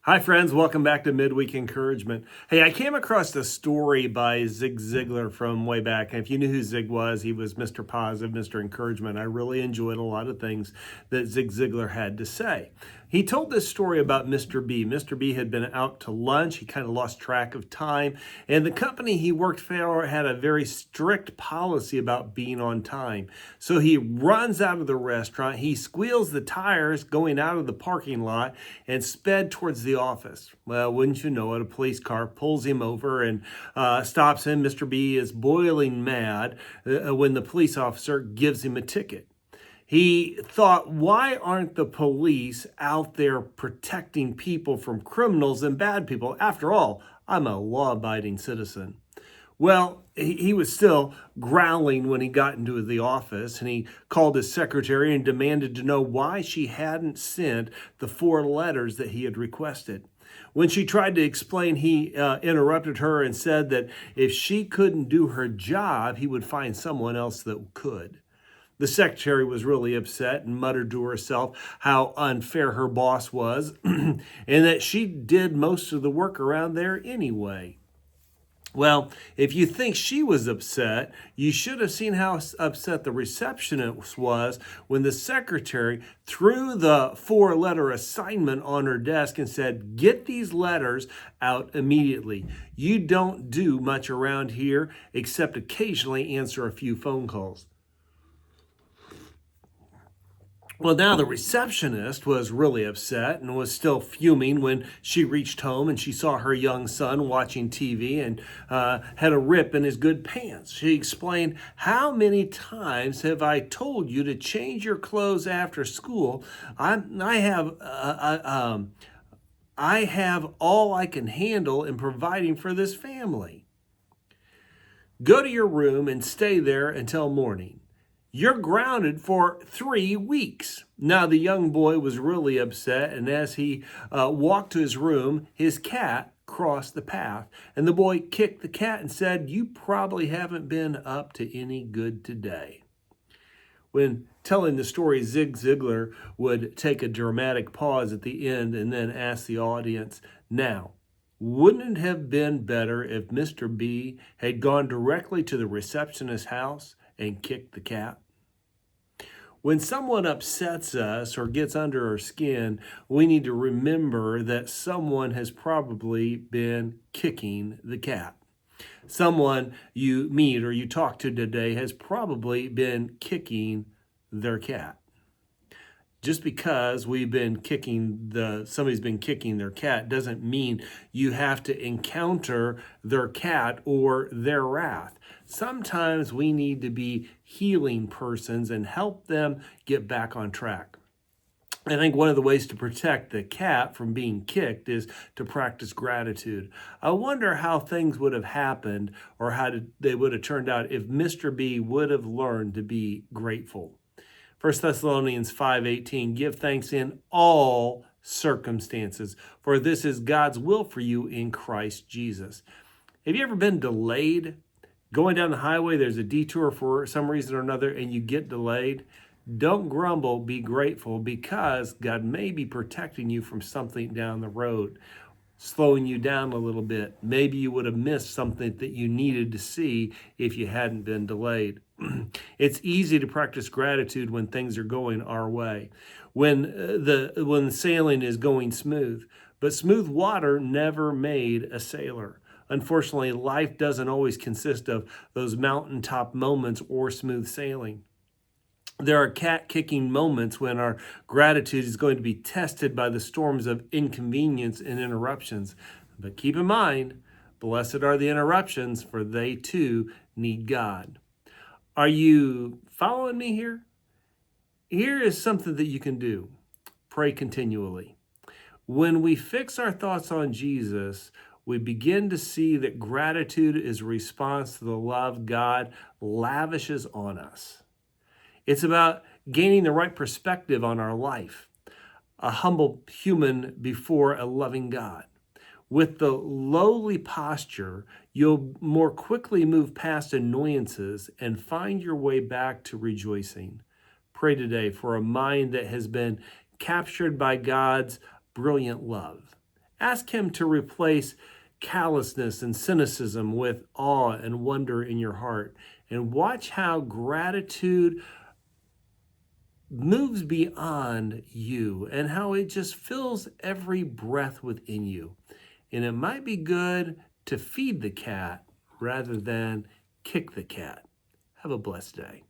Hi, friends. Welcome back to Midweek Encouragement. Hey, I came across a story by Zig Ziglar from way back. And if you knew who Zig was, he was Mr. Positive, Mr. Encouragement. I really enjoyed a lot of things that Zig Ziglar had to say. He told this story about Mr. B. Mr. B had been out to lunch. He kind of lost track of time. And the company he worked for had a very strict policy about being on time. So he runs out of the restaurant. He squeals the tires going out of the parking lot and sped towards the office. Well, wouldn't you know it, a police car pulls him over and stops him. Mr. B is boiling mad when the police officer gives him a ticket. He thought, why aren't the police out there protecting people from criminals and bad people? After all, I'm a law-abiding citizen. Well, he was still growling when he got into the office, and he called his secretary and demanded to know why she hadn't sent the 4 letters that he had requested. When she tried to explain, he interrupted her and said that if she couldn't do her job, he would find someone else that could. The secretary was really upset and muttered to herself how unfair her boss was and that she did most of the work around there anyway. Well, if you think she was upset, you should have seen how upset the receptionist was when the secretary threw the 4-letter assignment on her desk and said, "Get these letters out immediately. You don't do much around here except occasionally answer a few phone calls." Well, now the receptionist was really upset and was still fuming when she reached home and she saw her young son watching TV and had a rip in his good pants. She explained, "How many times have I told you to change your clothes after school? I have all I can handle in providing for this family. Go to your room and stay there until morning. You're grounded for 3 weeks." Now, the young boy was really upset, and as he walked to his room, his cat crossed the path. And the boy kicked the cat and said, "You probably haven't been up to any good today." When telling the story, Zig Ziglar would take a dramatic pause at the end and then ask the audience, "Now, wouldn't it have been better if Mr. B had gone directly to the receptionist's house and kicked the cat?" When someone upsets us or gets under our skin, we need to remember that someone has probably been kicking the cat. Someone you meet or you talk to today has probably been kicking their cat. Just because somebody's been kicking their cat doesn't mean you have to encounter their cat or their wrath. Sometimes we need to be healing persons and help them get back on track. I think one of the ways to protect the cat from being kicked is to practice gratitude. I wonder how things would have happened or they would have turned out if Mr. B would have learned to be grateful. 1 Thessalonians 5:18, "Give thanks in all circumstances, for this is God's will for you in Christ Jesus." Have you ever been delayed? Going down the highway, there's a detour for some reason or another, and you get delayed. Don't grumble, be grateful, because God may be protecting you from something down the road, slowing you down a little bit. Maybe you would have missed something that you needed to see if you hadn't been delayed. It's easy to practice gratitude when things are going our way, when the sailing is going smooth. But smooth water never made a sailor. Unfortunately, life doesn't always consist of those mountaintop moments or smooth sailing. There are cat-kicking moments when our gratitude is going to be tested by the storms of inconvenience and interruptions. But keep in mind, blessed are the interruptions, for they too need God. Are you following me here? Here is something that you can do. Pray continually. When we fix our thoughts on Jesus, we begin to see that gratitude is a response to the love God lavishes on us. It's about gaining the right perspective on our life, a humble human before a loving God. With the lowly posture, you'll more quickly move past annoyances and find your way back to rejoicing. Pray today for a mind that has been captured by God's brilliant love Ask Him to replace callousness and cynicism with awe and wonder in your heart. And watch how gratitude moves beyond you and how it just fills every breath within you. And it might be good to feed the cat rather than kick the cat. Have a blessed day.